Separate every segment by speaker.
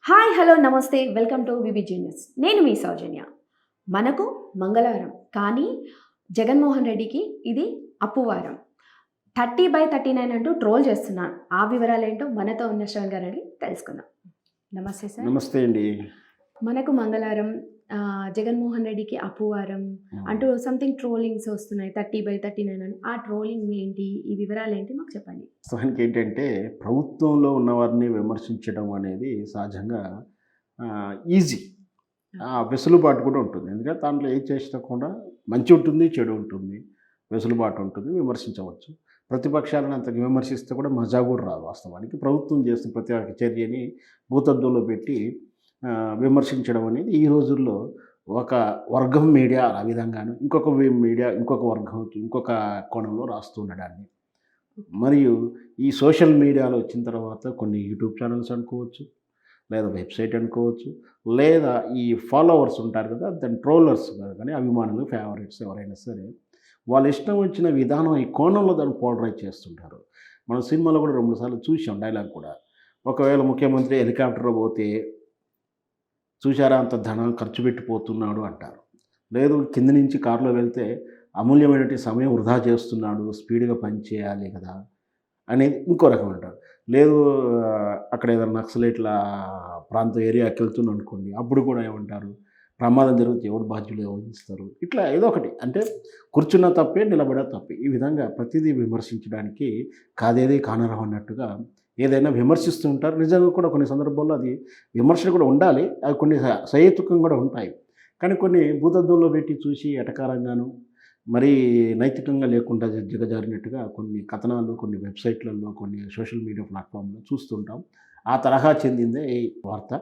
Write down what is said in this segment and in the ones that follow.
Speaker 1: Hi hello నమస్తే welcome to VB genius. నేను మీ సౌజన్య. మనకు మంగళవారం కానీ జగన్మోహన్ రెడ్డికి ఇది అప్పువారం. 30/39 అంటూ ట్రోల్ చేస్తున్నాను. ఆ వివరాలు ఏంటో మనతో ఉన్న శ్రవణ్ గారు అడిగి తెలుసుకుందాం. నమస్తే సార్.
Speaker 2: నమస్తే అండి.
Speaker 1: మనకు మంగళవారం, జగన్మోహన్ రెడ్డికి అప్పువారం అంటూ సంథింగ్ ట్రోలింగ్స్ వస్తున్నాయి. 30/39 అని. ఆ ట్రోలింగ్ ఏంటి, ఈ వివరాలు ఏంటి మాకు చెప్పండి.
Speaker 2: వాస్తవానికి ఏంటంటే ప్రభుత్వంలో ఉన్నవారిని విమర్శించడం అనేది సహజంగా ఈజీ. వెసులుబాటు కూడా ఉంటుంది. ఎందుకంటే దాంట్లో ఏం చేసినా కూడా మంచి ఉంటుంది, చెడు ఉంటుంది, వెసులుబాటు ఉంటుంది, విమర్శించవచ్చు. ప్రతిపక్షాలను అంత విమర్శిస్తే కూడా మజా కూడా రాదు. వాస్తవానికి ప్రభుత్వం చేస్తున్న ప్రతి ఒక్క చర్యని భూతద్దంలో పెట్టి విమర్శించడం అనేది ఈ రోజుల్లో ఒక వర్గం మీడియా ఆ విధంగాను, ఇంకొక మీడియా ఇంకొక వర్గం ఇంకొక కోణంలో రాస్తూ ఉండడాన్ని, మరియు ఈ సోషల్ మీడియాలో వచ్చిన తర్వాత కొన్ని యూట్యూబ్ ఛానల్స్ అనుకోవచ్చు, లేదా వెబ్సైట్ అనుకోవచ్చు, లేదా ఈ ఫాలోవర్స్ ఉంటారు కదా, దాని ట్రోలర్స్ కానీ అభిమానులు, ఫేవరెట్స్ ఎవరైనా సరే వాళ్ళ ఇష్టం వచ్చిన విధానం ఈ కోణంలో దాన్ని పోలరైజ్ చేస్తుంటారు. మనం సినిమాలో కూడా 2 సార్లు చూసాం డైలాగ్ కూడా. ఒకవేళ ముఖ్యమంత్రి హెలికాప్టర్లో పోతే చూశారా అంత ధనం ఖర్చు పెట్టిపోతున్నాడు అంటారు. లేదు కింద నుంచి కారులో వెళ్తే అమూల్యమైనటువంటి సమయం వృధా చేస్తున్నాడు, స్పీడ్గా పని చేయాలి కదా అనేది ఇంకో రకం అంటారు. లేదు అక్కడ ఏదైనా నక్సలైట్ల ప్రాంత ఏరియాకి వెళ్తున్నాం అనుకోండి, అప్పుడు కూడా ఏమంటారు, ప్రమాదం జరిగితే ఎవరు బాధ్యులు వహిస్తారు. ఇట్లా ఏదో ఒకటి అంటే కూర్చున్న తప్పే, నిలబడే తప్పే, ఈ విధంగా ప్రతిదీ విమర్శించడానికి కాదేది కానరావు అన్నట్టుగా ఏదైనా విమర్శిస్తూ ఉంటారు. నిజంగా కూడా కొన్ని సందర్భాల్లో అది విమర్శలు కూడా ఉండాలి, అవి కొన్ని సహేతుకంగా కూడా ఉంటాయి. కానీ కొన్ని భూతద్దంలో పెట్టి చూసి ఎటకారంగాను మరీ నైతికంగా లేకుండా దిగజారినట్టుగా కొన్ని కథనాలు కొన్ని వెబ్సైట్లలో కొన్ని సోషల్ మీడియా ప్లాట్ఫామ్లో చూస్తుంటాం. ఆ తరహా చెందిందే ఈ వార్త.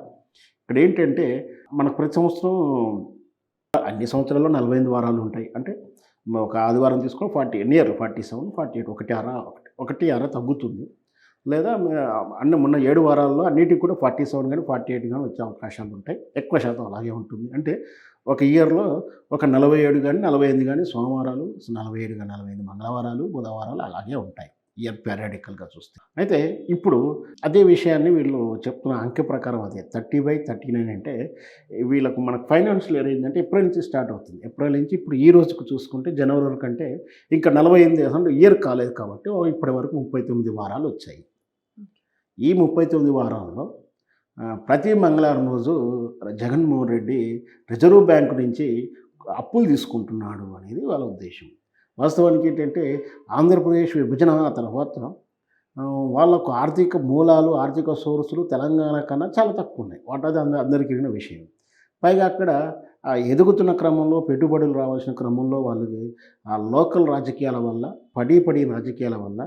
Speaker 2: ఇక్కడ ఏంటంటే మనకు ప్రతి సంవత్సరం అన్ని సంవత్సరాల్లో 48 వారాలు ఉంటాయి. అంటే ఒక ఆదివారం తీసుకొని 40 నియర్ 47, 48 ఒకటి అర తగ్గుతుంది. లేదా మొన్న 7 వారాల్లో అన్నిటికి కూడా 47 కానీ 48 కానీ వచ్చే అవకాశాలు ఉంటాయి. ఎక్కువ శాతం అలాగే ఉంటుంది. అంటే ఒక ఇయర్లో ఒక 47 కానీ 48 కానీ సోమవారాలు, 47 కానీ 45 మంగళవారాలు, బుధవారాలు అలాగే ఉంటాయి ఇయర్ పీరియాడికల్గా చూస్తే. అయితే ఇప్పుడు అదే విషయాన్ని వీళ్ళు చెప్తున్న అంకె ప్రకారం అదే 30/39 అంటే వీళ్ళకు మనకు ఫైనాన్షియల్ ఇయర్ ఏంటంటే ఏప్రిల్ నుంచి స్టార్ట్ అవుతుంది. ఏప్రిల్ నుంచి ఇప్పుడు ఈ రోజుకు చూసుకుంటే జనవరి వరకు అంటే ఇంకా 48 అంటే ఇయర్ కాలేదు కాబట్టి ఇప్పటి వరకు 39 వారాలు వచ్చాయి. ఈ 39 వారాల్లో ప్రతి మంగళవారం రోజు జగన్మోహన్ రెడ్డి రిజర్వ్ బ్యాంకు నుంచి అప్పులు తీసుకుంటున్నాడు అనేది వాళ్ళ ఉద్దేశం. వాస్తవానికి ఏంటంటే ఆంధ్రప్రదేశ్ విభజన తర్వాత వాళ్ళకు ఆర్థిక మూలాలు, ఆర్థిక సోర్సులు తెలంగాణ కన్నా చాలా తక్కువ ఉన్నాయి. వాటది అందరికీ విషయం. పైగా అక్కడ ఎదుగుతున్న క్రమంలో పెట్టుబడులు రావాల్సిన క్రమంలో వాళ్ళకి ఆ లోకల్ రాజకీయాల వల్ల, పడి రాజకీయాల వల్ల,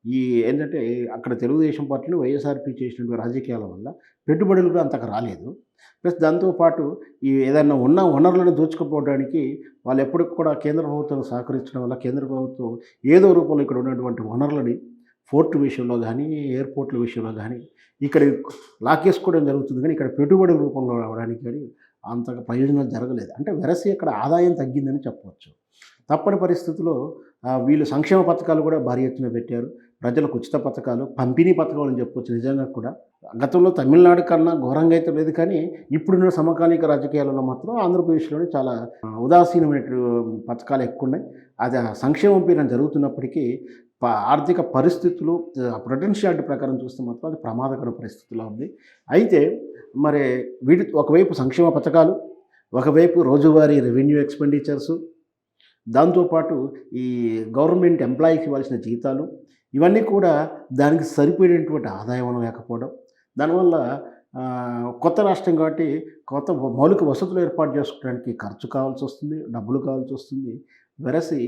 Speaker 2: ఈ ఏంటంటే అక్కడ తెలుగుదేశం పార్టీలు వైఎస్ఆర్పీ చేసినటువంటి రాజకీయాల వల్ల పెట్టుబడులు కూడా అంతకు రాలేదు. ప్లస్ దాంతోపాటు ఈ ఏదైనా ఉన్న వనరులను దోచుకుపోవడానికి వాళ్ళు ఎప్పటికి కూడా కేంద్ర ప్రభుత్వం సహకరించడం వల్ల కేంద్ర ప్రభుత్వం ఏదో రూపంలో ఇక్కడ ఉన్నటువంటి వనరులని పోర్టు విషయంలో కానీ, ఎయిర్పోర్ట్ల విషయంలో కానీ ఇక్కడ లాకేసుకోవడం జరుగుతుంది. కానీ ఇక్కడ పెట్టుబడుల రూపంలో రావడానికి కానీ అంతగా ప్రయోజనాలు జరగలేదు. అంటే వెరసి అక్కడ ఆదాయం తగ్గిందని చెప్పవచ్చు. తప్పని పరిస్థితుల్లో వీళ్ళు సంక్షేమ పథకాలు కూడా భారీ ఎత్తున పెట్టారు. ప్రజలకు ఉచిత పథకాలు, పంపిణీ పథకాలు అని చెప్పొచ్చు. నిజంగా కూడా గతంలో తమిళనాడు కన్నా ఘోరంగా అయితే లేదు, కానీ ఇప్పుడున్న సమకాలీక రాజకీయాలలో మాత్రం ఆంధ్రప్రదేశ్లోనే చాలా ఉదాసీనమైన పథకాలు ఎక్కువ ఉన్నాయి. అది సంక్షేమం పేరున జరుగుతున్నప్పటికీ ఆర్థిక పరిస్థితులు పొటెన్షియాలిటీ ప్రకారం చూస్తే మాత్రం అది ప్రమాదకర పరిస్థితిలో ఉంది. అయితే మరి ఒకవైపు సంక్షేమ పథకాలు, ఒకవైపు రోజువారీ రెవెన్యూ ఎక్స్పెండిచర్సు, దాంతోపాటు ఈ గవర్నమెంట్ ఎంప్లాయీకి ఇవ్వాల్సిన జీతాలు, ఇవన్నీ కూడా దానికి సరిపోయేటువంటి ఆదాయం లేకపోవడం, దానివల్ల కొత్త రాష్ట్రం కాబట్టి కొత్త మౌలిక వసతులు ఏర్పాటు చేసుకోవడానికి ఖర్చు కావాల్సి వస్తుంది, డబ్బులు కావాల్సి వస్తుంది. వెరసి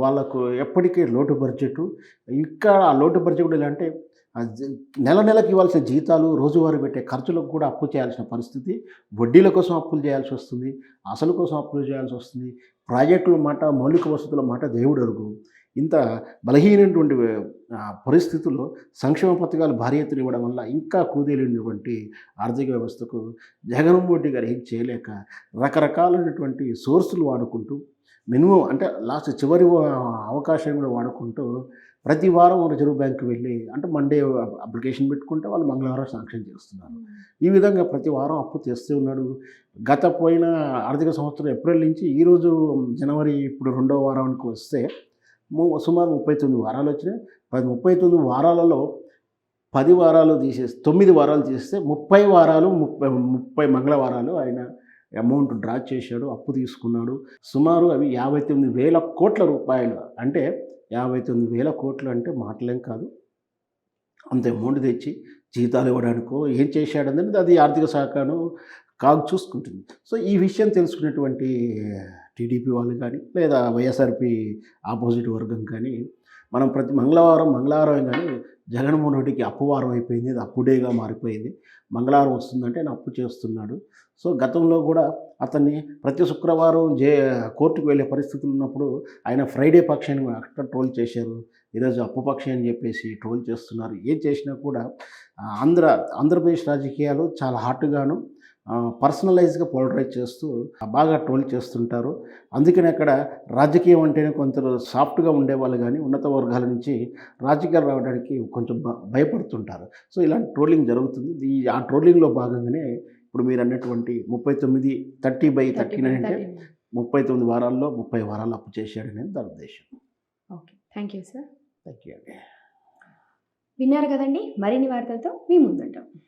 Speaker 2: వాళ్ళకు ఎప్పటికీ లోటు బడ్జెట్. ఇంకా ఆ లోటు బడ్జెట్ కూడా ఎలా అంటే నెలకి ఇవ్వాల్సిన జీతాలు, రోజువారీ పెట్టే ఖర్చులకు కూడా అప్పు చేయాల్సిన పరిస్థితి, వడ్డీల కోసం అప్పులు చేయాల్సి వస్తుంది, అసలు కోసం అప్పులు చేయాల్సి వస్తుంది, ప్రాజెక్టుల మాట, మౌలిక వసతుల మాట దేవుడు అరుగు. ఇంత బలహీనటువంటి పరిస్థితుల్లో సంక్షేమ పథకాలు భారీ ఎత్తున ఇవ్వడం వల్ల ఇంకా కుదేలినటువంటి ఆర్థిక వ్యవస్థకు జగన్మోహన్ రెడ్డి గారు ఏం చేయలేక రకరకాలైనటువంటి సోర్సులు వాడుకుంటూ మినిమం అంటే లాస్ట్ చివరి అవకాశం కూడా వాడుకుంటూ ప్రతి వారం రిజర్వ్ బ్యాంకు వెళ్ళి అంటే మండే అప్లికేషన్ పెట్టుకుంటే వాళ్ళు మంగళవారం శాంక్షన్ చేస్తున్నారు. ఈ విధంగా ప్రతి వారం అప్పు తెస్తూ ఉన్నాడు. పోయిన ఆర్థిక సంవత్సరం ఏప్రిల్ నుంచి ఈరోజు జనవరి ఇప్పుడు 2వ వారానికి వస్తే సుమారు 39 వారాలు వచ్చినాయి. 39 వారాలలో 10 వారాలు తీసేసి 9 వారాలు తీస్తే 30 వారాలు 30 మంగళవారాలు ఆయన అమౌంట్ డ్రా చేశాడు, అప్పు తీసుకున్నాడు. సుమారు అవి 59,000 కోట్ల రూపాయలు. అంటే 59,000 కోట్లు అంటే మాటలేం కాదు. అంత అమౌంట్ తెచ్చి జీతాలు ఇవ్వడానికో ఏం చేశాడనేది అది ఆర్థిక శాఖను చూసుకుంటుంది. సో ఈ విషయం తెలుసుకున్నటువంటి టీడీపీ వాళ్ళు కానీ లేదా వైఎస్ఆర్పి ఆపోజిట్ వర్గం కానీ మనం ప్రతి మంగళవారం కానీ జగన్మోహన్ రెడ్డికి అప్పు వారం అయిపోయింది, ఇది అప్పు డేగా మారిపోయింది. మంగళవారం వస్తుందంటే ఆయన అప్పు చేస్తున్నాడు. సో గతంలో కూడా అతన్ని ప్రతి శుక్రవారం కోర్టుకు వెళ్ళే పరిస్థితులు ఉన్నప్పుడు ఆయన ఫ్రైడే పక్షాన్ని అక్కడ ట్రోల్ చేశారు. ఈరోజు అప్పు పక్షి అని చెప్పేసి ట్రోల్ చేస్తున్నారు. ఏం చేసినా కూడా ఆంధ్రప్రదేశ్ రాజకీయాలు చాలా హాట్గాను పర్సనలైజ్గా పోలరైజ్ చేస్తూ బాగా ట్రోల్ చేస్తుంటారు. అందుకని అక్కడ రాజకీయం అంటేనే కొందరు సాఫ్ట్గా ఉండేవాళ్ళు కానీ ఉన్నత వర్గాల నుంచి రాజకీయాలు రావడానికి కొంచెం భయపడుతుంటారు. సో ఇలాంటి ట్రోలింగ్ జరుగుతుంది. ఆ ట్రోలింగ్లో భాగంగానే ఇప్పుడు మీరు అన్నటువంటి 30/39 అంటే 39 వారాల్లో 30 వారాలు అప్పు చేశాడనేది దాని ఉద్దేశం.
Speaker 1: Okay, thank you sir.
Speaker 2: Thank you అండి.
Speaker 1: విన్నారు కదండి, మరిన్ని వార్తలతో మీ ముందుంటాం.